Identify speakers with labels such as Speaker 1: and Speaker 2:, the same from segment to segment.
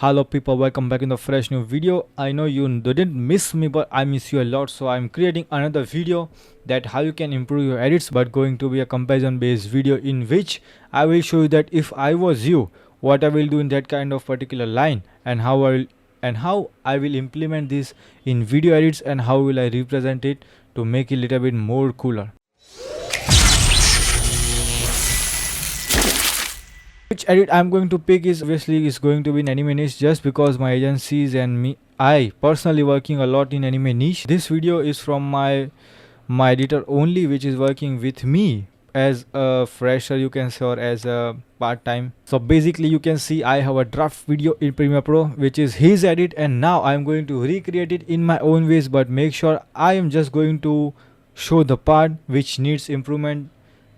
Speaker 1: Hello people, welcome back in the fresh new video. I know you didn't miss me, but I miss you a lot, so I'm creating another video that how you can improve your edits, but going to be a comparison based video in which I will show you that if I was you, what I will do in that kind of particular line, and how I will implement this in video edits, and how will I represent it to make it a little bit more cooler. Which edit I'm going to pick is obviously is going to be in anime niche, just because my agencies and me, I personally working a lot in anime niche. This video is from my editor only, which is working with me as a fresher, you can say, or as a part-time. So basically you can see I have a draft video in Premiere Pro which is his edit, and now I'm going to recreate it in my own ways, but make sure I am just going to show the part which needs improvement.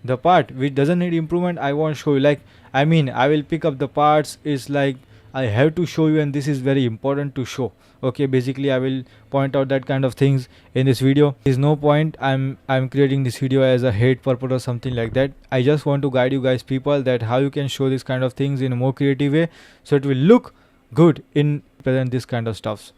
Speaker 1: The part which doesn't need improvement I won't show you. I will pick up the parts. Is like I have to show you, and this is very important to show. Okay, basically I will point out that kind of things in this video. There's no point I'm creating this video as a hate purpose or something like that. I just want to guide you guys people that how you can show this kind of things in a more creative way, so it will look good in present this kind of stuffs.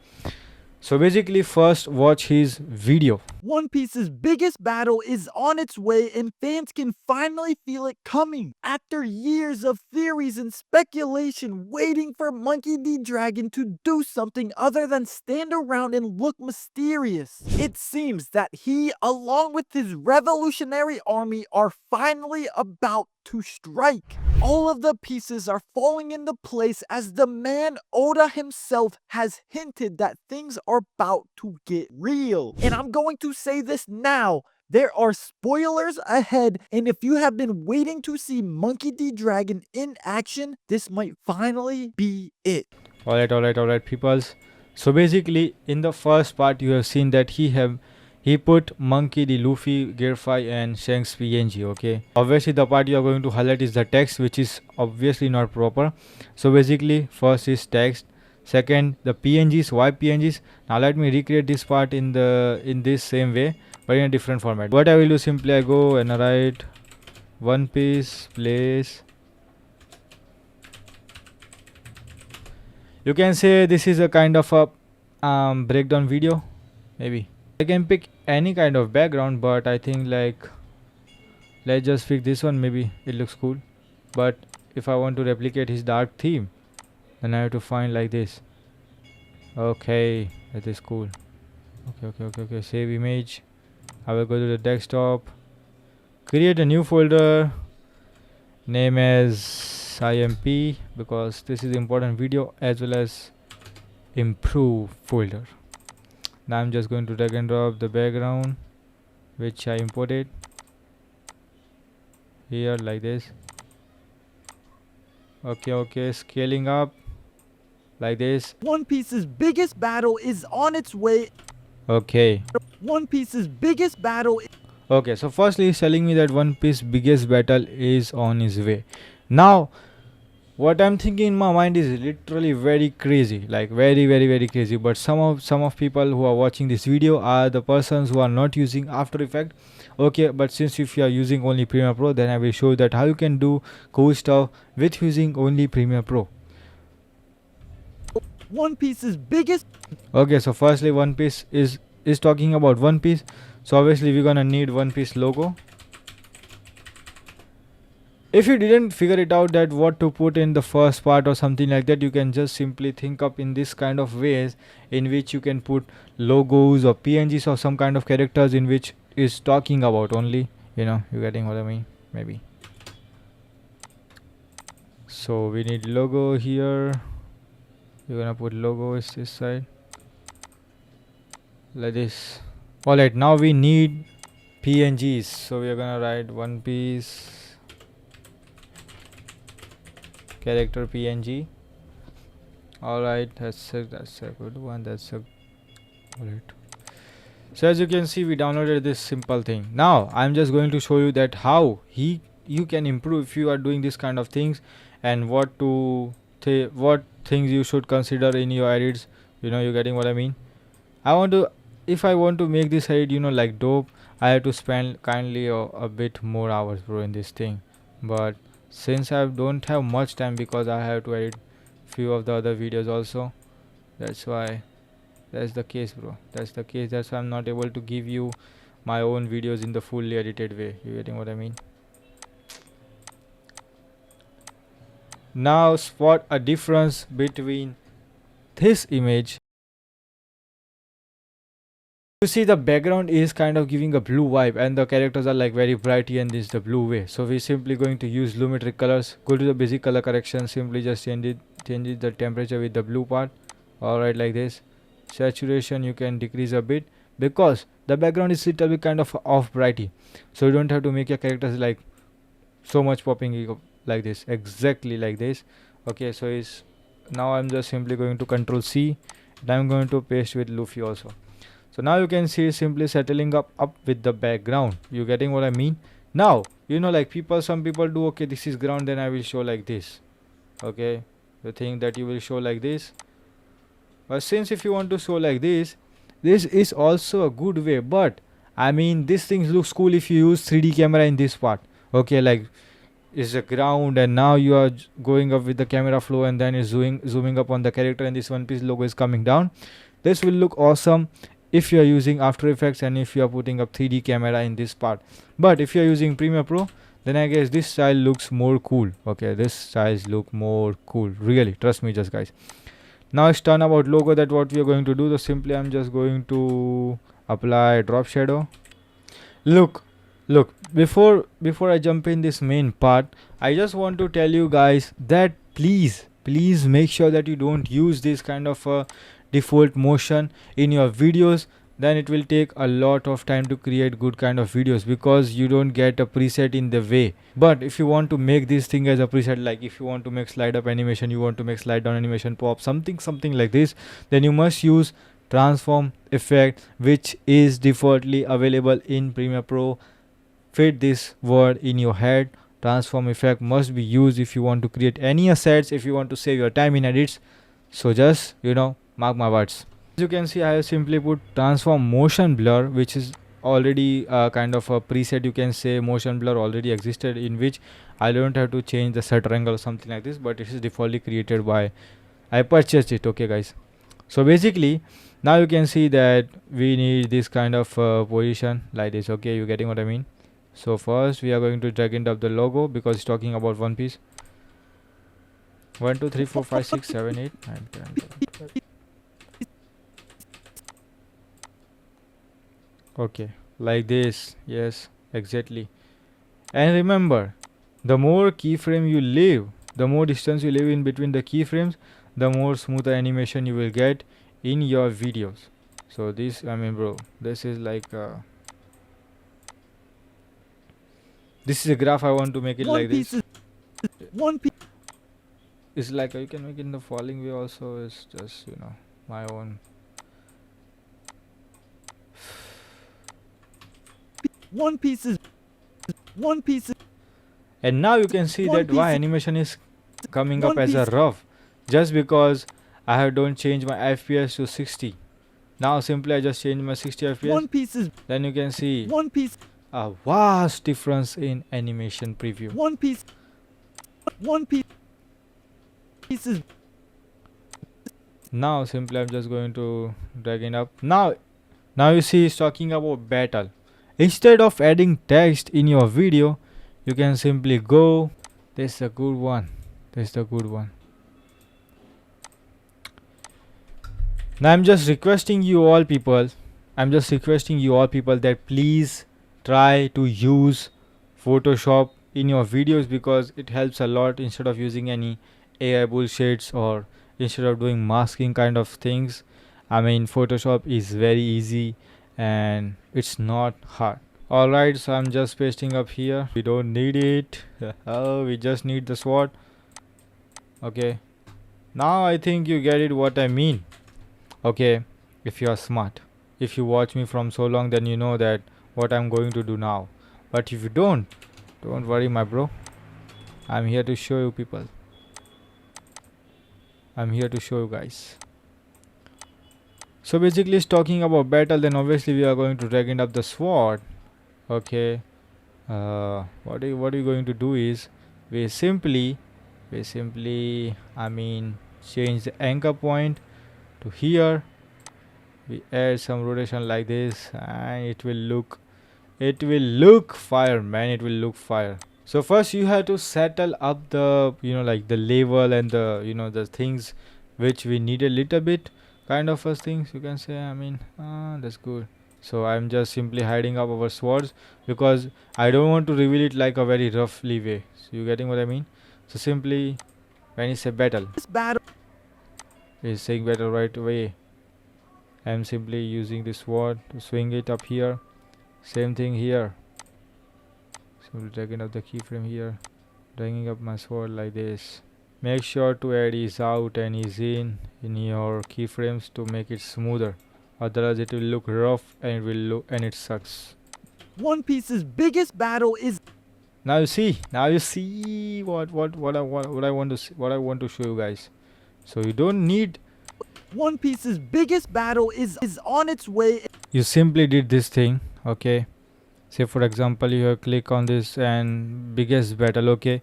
Speaker 1: So basically first watch his video.
Speaker 2: One Piece's biggest battle is on its way, and fans can finally feel it coming. After years of theories and speculation waiting for Monkey D. Dragon to do something other than stand around and look mysterious, it seems that he, along with his revolutionary army, are finally about to strike. All of the pieces are falling into place as the man Oda himself has hinted that things are about to get real. And I'm going to say this now. There are spoilers ahead, and if you have been waiting to see Monkey D. Dragon in action, this might finally be it.
Speaker 1: Alright, peoples. So basically in the first part you have seen that he put Monkey D. Luffy, Gear 5 and Shanks PNG. Okay, obviously the part you are going to highlight is the text, which is obviously not proper. So basically first is text, second the PNGs. Why PNGs? Now let me recreate this part in this same way but in a different format. What I will do, simply I go and I write One Piece place. You can say this is a kind of a breakdown video. Maybe I can pick any kind of background, but I think like let's just pick this one. Maybe it looks cool. But if I want to replicate his dark theme, then I have to find like this. Okay, that is cool. Okay. Save image. I will go to the desktop, create a new folder, name as IMP, because this is important video, as well as improve folder. Now I'm just going to drag and drop the background which I imported here like this. Okay, scaling up like this.
Speaker 2: One Piece's biggest battle is on its way.
Speaker 1: Okay.
Speaker 2: One Piece's biggest battle.
Speaker 1: Okay, so firstly he's telling me that One Piece biggest battle is on his way. Now what I'm thinking in my mind is literally very crazy, like very crazy. But some of people who are watching this video are the persons who are not using After Effects. Okay, but since if you are using only Premiere Pro, then I will show you that how you can do cool stuff with using only Premiere Pro.
Speaker 2: One Piece's biggest.
Speaker 1: Okay, so firstly One Piece is talking about One Piece. So obviously we're gonna need One Piece logo. If you didn't figure it out that what to put in the first part or something like that, you can just simply think up in this kind of ways in which you can put logos or PNGs or some kind of characters in which is talking about only, you getting what I mean, maybe. So we need logo here. We're gonna put logo is this side like this. Alright, now we need PNGs, so we are gonna write One Piece character PNG. Alright, that's a good one. Alright. So as you can see, we downloaded this simple thing. Now I'm just going to show you that how you can improve if you are doing this kind of things, and what things you should consider in your edits. You're getting what I mean. If I want to make this edit like dope, I have to spend kindly a bit more hours bro in this thing. But since I don't have much time, because I have to edit few of the other videos also. That's why that's the case, bro. That's the case. That's why I'm not able to give you my own videos in the fully edited way. You getting what I mean? Now spot a difference between this image. You see the background is kind of giving a blue vibe and the characters are like very brighty and this is the blue way. So we're simply going to use lumetric colors. Go to the basic color correction, simply just change it the temperature with the blue part. Alright, like this. Saturation you can decrease a bit because the background is little bit kind of off brighty. So you don't have to make your characters like so much popping like this, exactly like this. Okay, so is now I'm just simply going to control C and I'm going to paste with Luffy also. So now you can see simply settling up with the background. You getting what I mean? Now you know, like some people do, okay, this is ground, then I will show like this. Okay, you think that you will show like this, but since if you want to show like this is also a good way. But I mean, this thing looks cool if you use 3D camera in this part. Okay, like is the ground and now you are going up with the camera flow and then is zooming up on the character and this One Piece logo is coming down. This will look awesome if you are using After Effects and if you are putting up 3D camera in this part. But if you are using Premiere Pro, then I guess this style looks more cool. Okay, this styles look more cool, really, trust me just guys. Now it's turn about logo, that what we are going to do. So simply I'm just going to apply drop shadow. Look, before I jump in this main part, I just want to tell you guys that please make sure that you don't use this kind of a default motion in your videos. Then it will take a lot of time to create good kind of videos because you don't get a preset in the way. But if you want to make this thing as a preset, like if you want to make slide up animation, you want to make slide down animation, pop something like this, then you must use transform effect, which is defaultly available in Premiere Pro. Fit this word in your head. Transform effect must be used if you want to create any assets, if you want to save your time in edits. So just mark my words. As you can see, I have simply put transform motion blur, which is already kind of a preset, you can say. Motion blur already existed, in which I don't have to change the shutter angle or something like this, but it is defaultly created by I purchased it. Okay guys, so basically now you can see that we need this kind of position like this. Okay, you getting what I mean? So first we are going to drag and drop the logo because it's talking about One Piece. 1 2 3 4 5 6 7 8 9 10 11, 12. Okay, like this. Yes, exactly. And remember, the more keyframe you leave, the more distance you leave in between the keyframes, the more smoother animation you will get in your videos. So this, I mean bro, this is like this is a graph. I want to make it like this.
Speaker 2: One Piece.
Speaker 1: It's like you can make it in the falling way also. It's just my own.
Speaker 2: One Piece is
Speaker 1: And now you can see that why animation is coming up as a rough, just because I have don't change my FPS to 60. Now simply I just change my 60 FPS. Then you can see a vast difference in animation preview.
Speaker 2: One Piece is
Speaker 1: Now simply I'm just going to drag it up. Now you see it's talking about battle. Instead of adding text in your video, you can simply go. This is a good one. Now I'm just requesting you all people that please try to use Photoshop in your videos because it helps a lot instead of using any AI bullshits or instead of doing masking kind of things. I mean, Photoshop is very easy and it's not hard. Alright, so I'm just pasting up here. We don't need it. Oh, we just need the sword. Okay, now I think you get it what I mean. Okay, if you are smart, if you watch me from so long, then you know that what I'm going to do now. But if you don't worry my bro, I'm here to show you people. I'm here to show you guys. So basically it's talking about battle, then obviously we are going to drag it up the sword. Okay, what are you going to do is we simply I mean change the anchor point to here. We add some rotation like this, and it will look fire, man. It will look fire. So first you have to settle up the like the level and the the things which we need a little bit kind of first things you can say. I mean, that's good. So I'm just simply hiding up our swords because I don't want to reveal it like a very roughly way. So you getting what I mean? So simply when you say battle,
Speaker 2: This battle
Speaker 1: is saying battle right away. I'm simply using this sword to swing it up here. Same thing here. Simply taking up the keyframe here, bringing up my sword like this. Make sure to add ease out and ease in your keyframes to make it smoother. Otherwise it will look rough and it sucks.
Speaker 2: One Piece's biggest battle is
Speaker 1: Now you see what I want to show you guys. So you don't need.
Speaker 2: One Piece's biggest battle is on its way.
Speaker 1: You simply did this thing, okay? Say for example you have click on this and biggest battle, okay?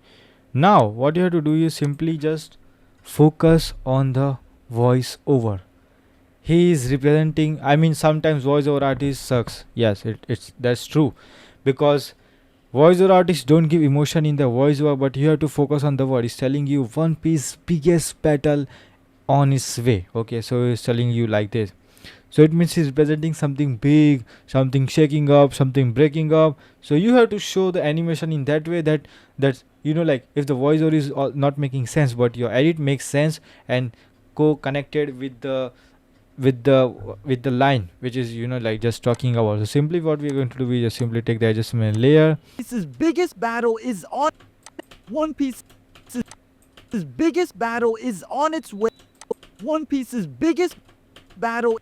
Speaker 1: Now what you have to do is simply just focus on the voice over. He is representing, I mean, sometimes voiceover artist sucks. Yes, it's that's true, because voiceover artists don't give emotion in the voiceover, but you have to focus on the word. He's telling you One Piece biggest battle on its way. Okay, so he's telling you like this. So it means he's representing something big, something shaking up, something breaking up. So you have to show the animation in that way that like if the voiceover is not making sense, but your edit makes sense and co-connected with the line which is like just talking about. So simply what we're going to do is just simply take the adjustment layer.
Speaker 2: Piece's biggest battle is on. One Piece's biggest battle is on its way. One Piece's biggest battle.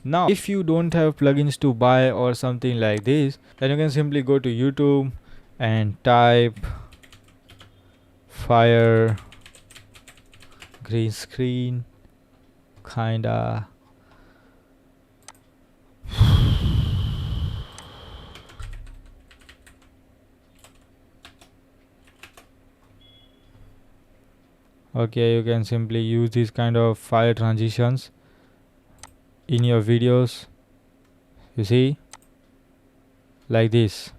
Speaker 1: Now if you don't have plugins to buy or something like this, then you can simply go to YouTube and type fire green screen kinda. Okay, you can simply use these kind of fire transitions in your videos, you see, like this.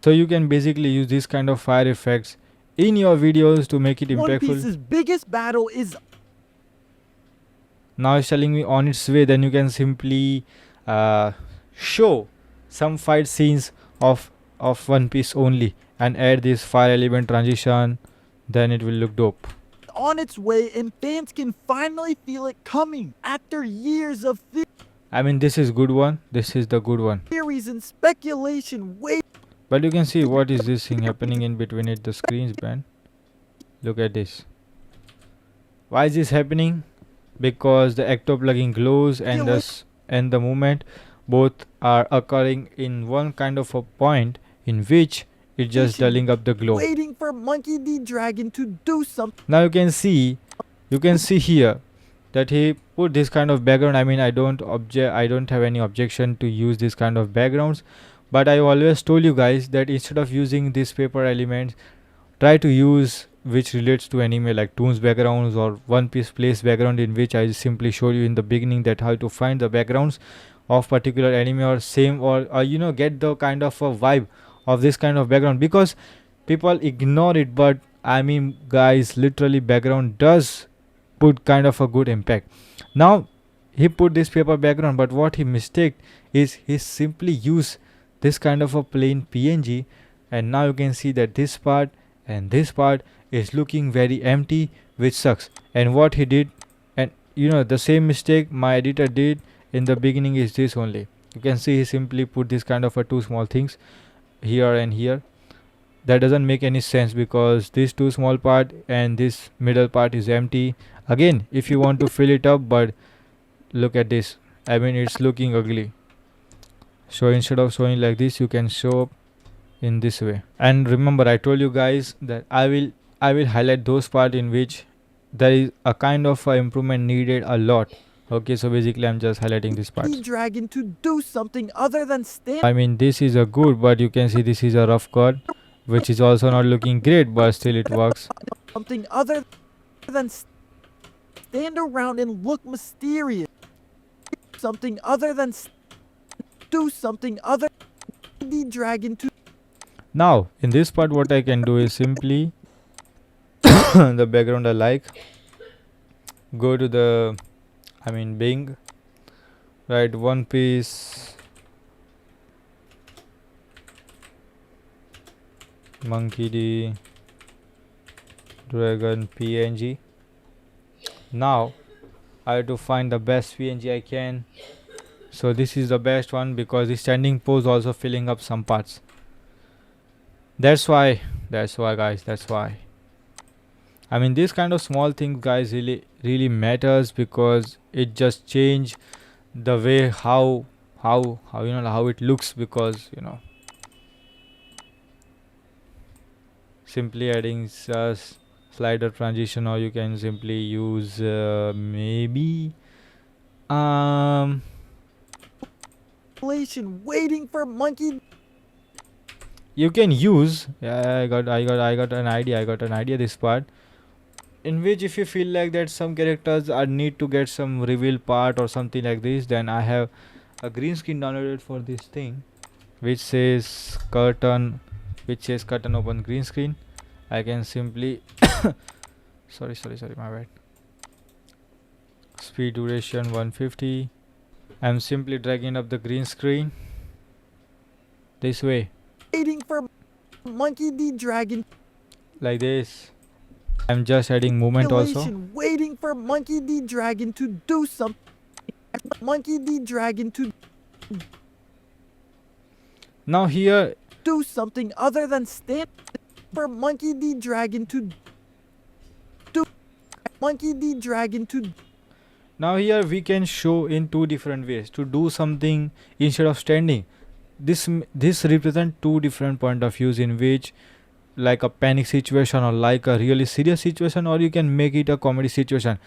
Speaker 1: So you can basically use this kind of fire effects in your videos to make it
Speaker 2: One
Speaker 1: impactful.
Speaker 2: Piece's biggest battle is.
Speaker 1: Now it's telling me on its way, then you can simply show some fight scenes of One Piece only and add this fire element transition, then it will look dope.
Speaker 2: On its way, and fans can finally feel it coming after years of
Speaker 1: I mean, this is good one. This is the good one.
Speaker 2: theories and speculation. Wait,
Speaker 1: But you can see what is this thing happening in between it, the screens, man. Look at this. Why is this happening? Because the Ecto plugin glows and the movement both are occurring in one kind of a point in which it's just dulling up the glow.
Speaker 2: waiting for Monkey D. Dragon to do something.
Speaker 1: Now you can see here that he put this kind of background. I mean, I don't have any objection to use this kind of backgrounds, but I always told you guys that instead of using this paper elements, try to use which relates to anime, like Toons backgrounds or One Piece place background, in which I simply showed you in the beginning that how to find the backgrounds of particular anime or same or get the kind of a vibe of this kind of background, because people ignore it. But I mean guys, literally background does put kind of a good impact. Now he put this paper background, but what he mistaked is he simply used this kind of a plain PNG, and now you can see that this part and this part is looking very empty, which sucks. And what he did, and the same mistake my editor did in the beginning, is this only. You can see he simply put this kind of a two small things here and here. That doesn't make any sense, because this two small part and this middle part is empty. Again, if you want to fill it up, but look at this, I mean, it's looking ugly. So instead of showing like this, you can show up in this way. And remember, I told you guys that I will highlight those part in which there is a kind of improvement needed a lot. Okay, so basically I'm just highlighting this part.
Speaker 2: Dragon to do something other than stand.
Speaker 1: I mean, this is a good, but you can see this is a rough cut, which is also not looking great, but still it works.
Speaker 2: Something other than stand around and look mysterious. Something other than do something other than the dragon to
Speaker 1: Now in this part what I can do is simply the background I like, go to the Bing, write One Piece Monkey D Dragon PNG. Now I have to find the best PNG I can. So this is the best one because the standing pose also filling up some parts. That's why guys, that's why. This kind of small things guys really matters because it just change the way how how it looks, because simply adding slider transition, or you can simply use maybe
Speaker 2: waiting for monkey.
Speaker 1: you can use, yeah, I got an idea this part, in which if you feel like that some characters are need to get some reveal part or something like this, then I have a green screen downloaded for this thing which says curtain open green screen. I can simply sorry my bad, speed duration 150. I'm simply dragging up the green screen this way
Speaker 2: Waiting for monkey D dragon.
Speaker 1: like this. I'm just adding movement also.
Speaker 2: Waiting for monkey D dragon to do something. Monkey D dragon to
Speaker 1: Now here
Speaker 2: do something other than stand for monkey D dragon to do monkey D dragon to
Speaker 1: now here we can show in two different ways to do something instead of standing. This represent two different point of views, in which like a panic situation or like a really serious situation, or you can make it a comedy situation.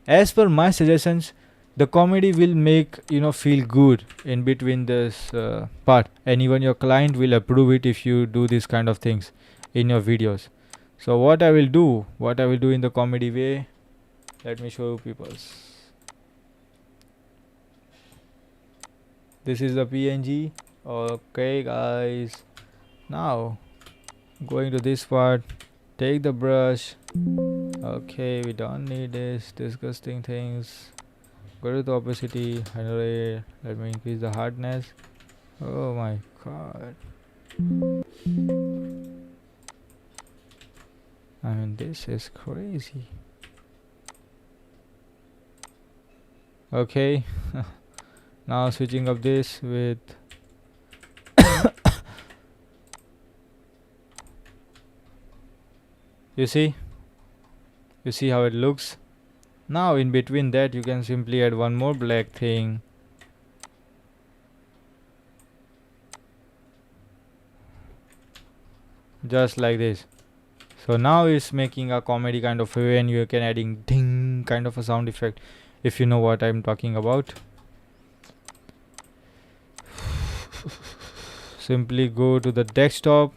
Speaker 1: As per my suggestions, the comedy will make feel good in between this part, and even your client will approve it if you do this kind of things in your videos. So what I will do in the comedy way, let me show you peoples. This is the PNG. Okay guys, now going to this part, take the brush. Okay, we don't need this disgusting things. Go to the opacity, 100. Let me increase the hardness. Oh my god, this is crazy. Okay. Now switching up this with you see how it looks. Now in between that you can simply add one more black thing, just like this. So now it's making a comedy kind of way, and you can adding ding kind of a sound effect, if you know what I'm talking about. Simply go to the desktop,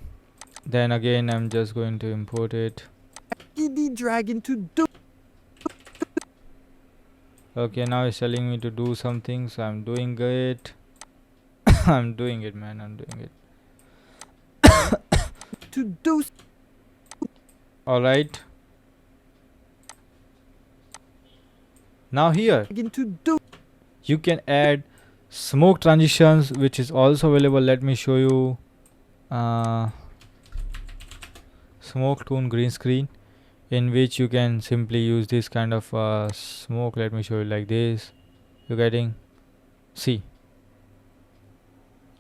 Speaker 1: then again I'm just going to import it.
Speaker 2: the dragon to do.
Speaker 1: Okay, now it's telling me to do something, so I'm doing it. I'm doing it, man, I'm doing it.
Speaker 2: To do.
Speaker 1: Alright. Now here
Speaker 2: To do.
Speaker 1: you can add smoke transitions, which is also available. Let me show you. Smoke tone green screen, in which you can simply use this kind of smoke. Let me show you like this. You're getting, see,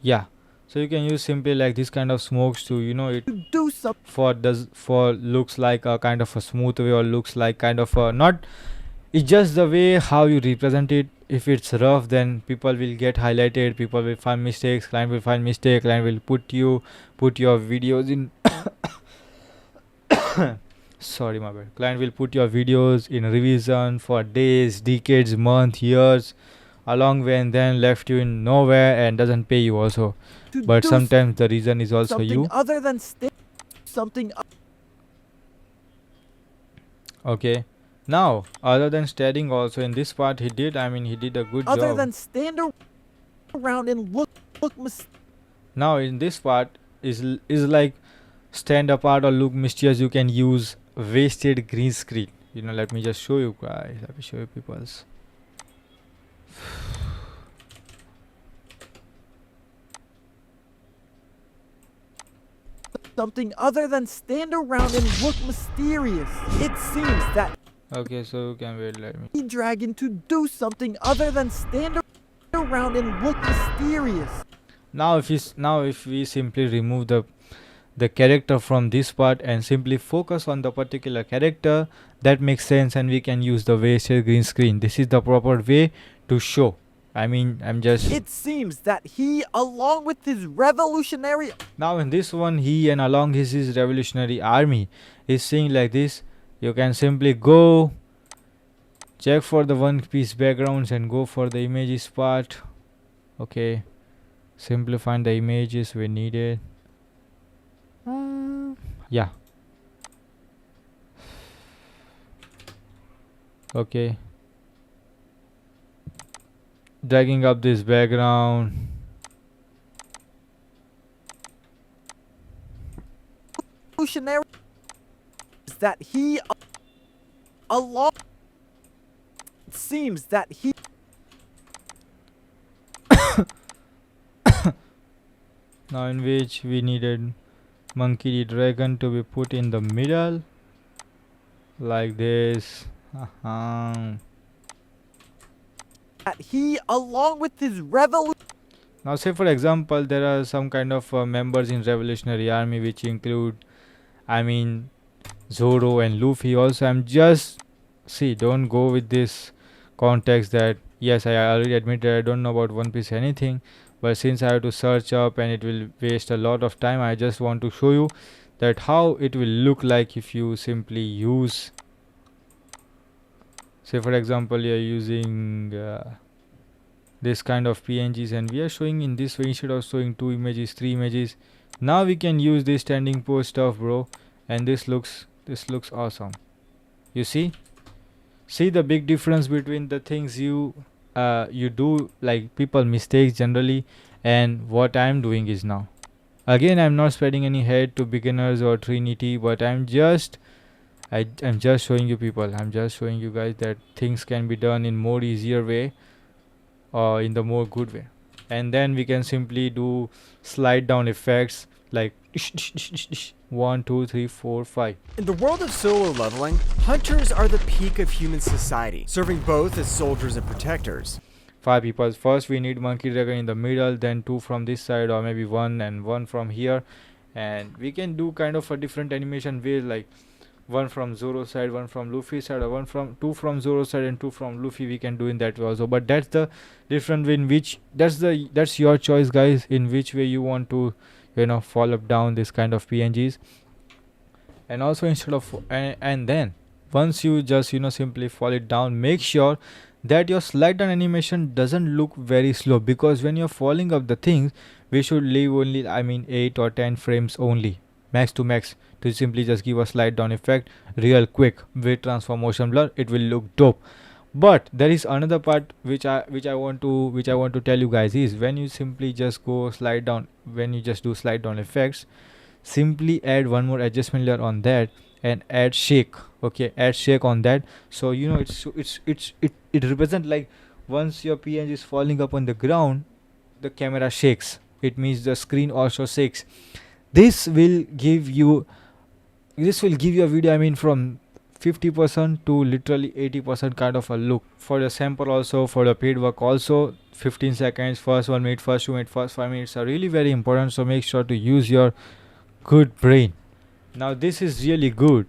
Speaker 1: yeah. So you can use simply like this kind of smokes to it
Speaker 2: do something
Speaker 1: for looks like a kind of a smooth way, or looks like kind of a not. It's just the way how you represent it. If it's rough, then people will get highlighted, people will find mistakes, client will find mistake, client will put your videos in sorry my bad, client will put your videos in revision for days, decades, months, years along way, and then left you in nowhere and doesn't pay you also. But sometimes the reason is also you.
Speaker 2: Other than something.
Speaker 1: Okay, Now, other than staring also in this part he did, he did a good
Speaker 2: Other
Speaker 1: job.
Speaker 2: than stand around and look
Speaker 1: Now in this part is like stand apart or look mysterious, you can use wasted green screen. Let me just show you guys. Let me show you peoples.
Speaker 2: something other than stand around and look mysterious. It seems that
Speaker 1: Okay, so you can wait, let me.
Speaker 2: he dragon to do something other than stand around and look mysterious.
Speaker 1: Now if we simply remove the character from this part and simply focus on the particular character, that makes sense, and we can use the wasted green screen. This is the proper way to show.
Speaker 2: It seems that he, along with his revolutionary
Speaker 1: Now in this one, he and along his revolutionary army is saying like this. You can simply go check for the one piece backgrounds and go for the images part. Okay, simply find the images we needed. Yeah. Okay, dragging up this background.
Speaker 2: revolutionary is that he, along. It seems that he.
Speaker 1: Now in which we needed monkey the dragon to be put in the middle like this.
Speaker 2: That he, along with his revolution.
Speaker 1: Now say for example there are some kind of members in revolutionary army which include Zoro and Luffy also. I'm just see, don't go with this context that yes, I already admitted I don't know about One Piece anything, but since I have to search up and it will waste a lot of time, I just want to show you that how it will look like if you simply use, say for example you are using this kind of PNGs, and we are showing in this way instead of showing 2 images, 3 images. Now we can use this standing pose stuff, bro, and this looks awesome. You see the big difference between the things you do, like people mistakes generally, and what I'm doing is now. Again, I'm not spreading any hate to beginners or Trinity, but I'm just showing you people. I'm just showing you guys that things can be done in more easier way or in the more good way. And then we can simply do slide down effects like 1 2 3 4 5.
Speaker 3: In the world of solo leveling, hunters are the peak of human society, serving both as soldiers and protectors.
Speaker 1: 5 people. First we need monkey dragon in the middle, then 2 from this side, or maybe 1 and 1 from here, and we can do kind of a different animation way, like 1 from Zoro side, 1 from Luffy side, or 2 from Zoro side and 2 from Luffy. We can do in that way also, but that's the different way in which that's your choice, guys, in which way you want to follow down this kind of PNGs. And also instead of and then once you just simply fall it down, make sure that your slide down animation doesn't look very slow, because when you're falling up the things, we should leave only 8 or 10 frames only, max to max, to simply just give a slide down effect real quick with transform motion blur. It will look dope. But there is another part which I want to tell you guys is, when you simply just go slide down, when you just do slide down effects, simply add one more adjustment layer on that and add shake. Okay, add shake on that, so it represent like once your PNG is falling up on the ground, the camera shakes. It means the screen also shakes. This will give you a video from 50% to literally 80% kind of a look. For the sample also, for the paid work also, 15 seconds, first 1 minute, first 2 minutes, first 5 minutes are really very important, so make sure to use your good brain. Now this is really good.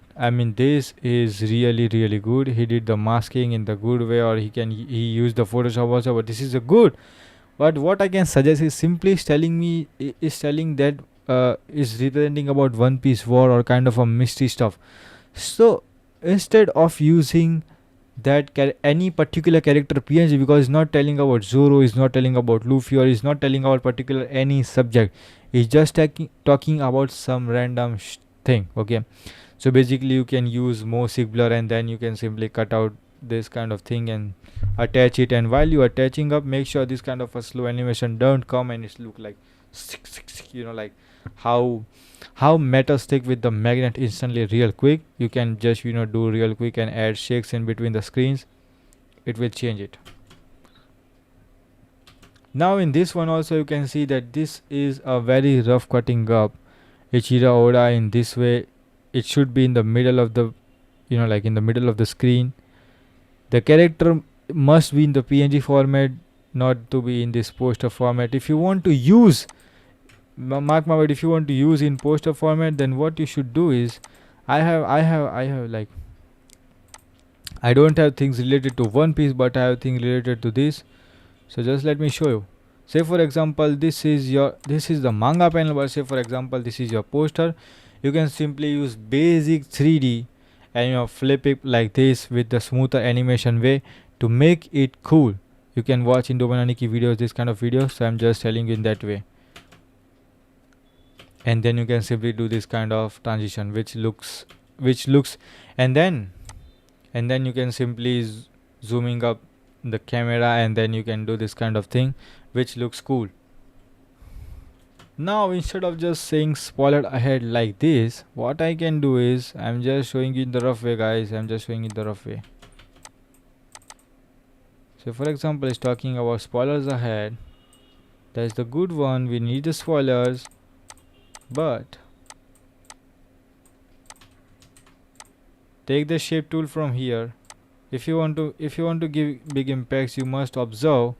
Speaker 1: This is really good. He did the masking in the good way, or he used the Photoshop also, but this is a good. But what I can suggest is simply telling that is representing about One Piece war or kind of a mystery stuff. So instead of using that any particular character PNG, because it's not telling about Zoro, is not telling about Luffy, or is not telling about particular any subject, it's just talking about some random thing. Okay, So basically you can use mosaic blur, and then you can simply cut out this kind of thing and attach it. And while you are attaching up, make sure this kind of a slow animation don't come and it look like like how metal stick with the magnet instantly real quick. You can just do real quick and add shakes in between the screens. It will change it. Now in this one also you can see that this is a very rough cutting up Ichira Oda in this way. It should be in the middle of the like in the middle of the screen. The character must be in the PNG format, not to be in this poster format. If you want to use mark my word, if you want to use in poster format, then what you should do is I have like I don't have things related to One Piece, but I have things related to this. So just let me show you. Say for example this is the manga panel, but say for example this is your poster. You can simply use basic 3D and flip it like this with the smoother animation way to make it cool. You can watch in Dobananiki videos, this kind of videos, so I'm just telling you in that way. And then you can simply do this kind of transition which looks and then you can simply zooming up the camera, and then you can do this kind of thing which looks cool. Now instead of just saying spoiler ahead like this, what I can do is I'm just showing you in the rough way, guys. I'm just showing you the rough way. So for example it's talking about spoilers ahead. That's the good one. We need the spoilers, but take the shape tool from here. If you want to give big impacts, you must observe.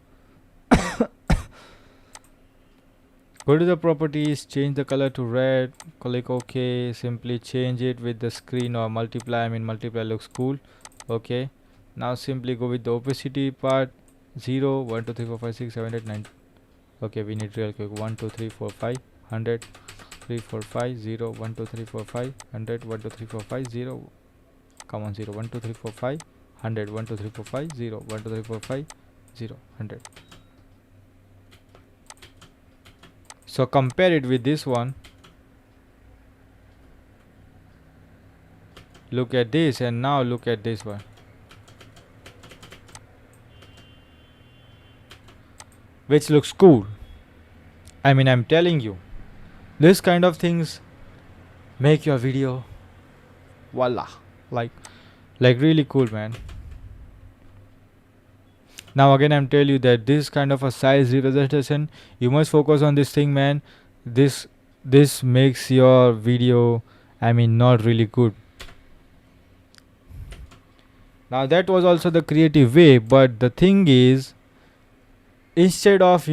Speaker 1: Go to the properties, change the color to red, click OK, simply change it with the screen or multiply. Multiply looks cool. Okay, now simply go with the opacity part 0, 1 2 3 4 5 6 7 8 9. Okay, we need real quick 1 2 3 4 5 100 3 4 5 0 1 2 3 4 5 100 1 2 3 4 5 0. Come on, 0 1 2 3 4 5 100 1 2 3 4 5 0 1 2 3 4 5 0 100. So compare it with this one. Look at this, and now look at this one. Which looks cool. I'm telling you, this kind of things make your video voila, like really cool, man. Now again I'm telling you that this kind of a size representation, you must focus on this thing, man. This makes your video not really good. Now that was also the creative way, but the thing is, instead of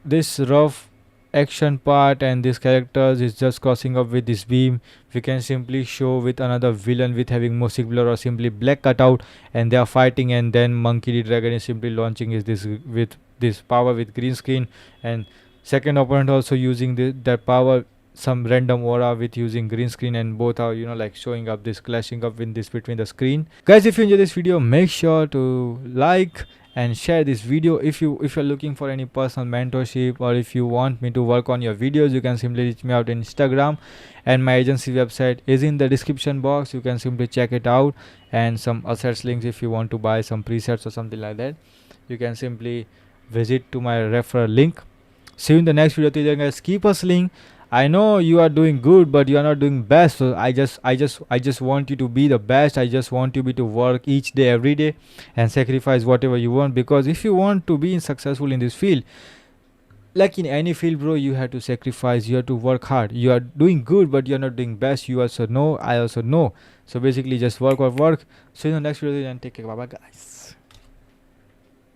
Speaker 1: this rough action part and this characters is just crossing up with this beam, we can simply show with another villain with having mosaic blur or simply black cutout, and they are fighting, and then Monkey D. Dragon is simply launching is this with this power with green screen, and second opponent also using that power, some random aura with using green screen, and both are like showing up this clashing up in this between the screen. Guys, if you enjoy this video, make sure to like and share this video. If you're looking for any personal mentorship, or if you want me to work on your videos, you can simply reach me out on Instagram, and my agency website is in the description box. You can simply check it out, and some assets links if you want to buy some presets or something like that. You can simply visit to my referral link. See you in the next video. Till then, guys, keep hustling. I know you are doing good, but you are not doing best. So I just want you to be the best. I just want you to work each day, every day, and sacrifice whatever you want. Because if you want to be successful in this field, like in any field, bro, you have to sacrifice. You have to work hard. You are doing good, but you are not doing best. You also know. I also know. So basically, just work. See you in the next video, and take care. Bye bye, guys.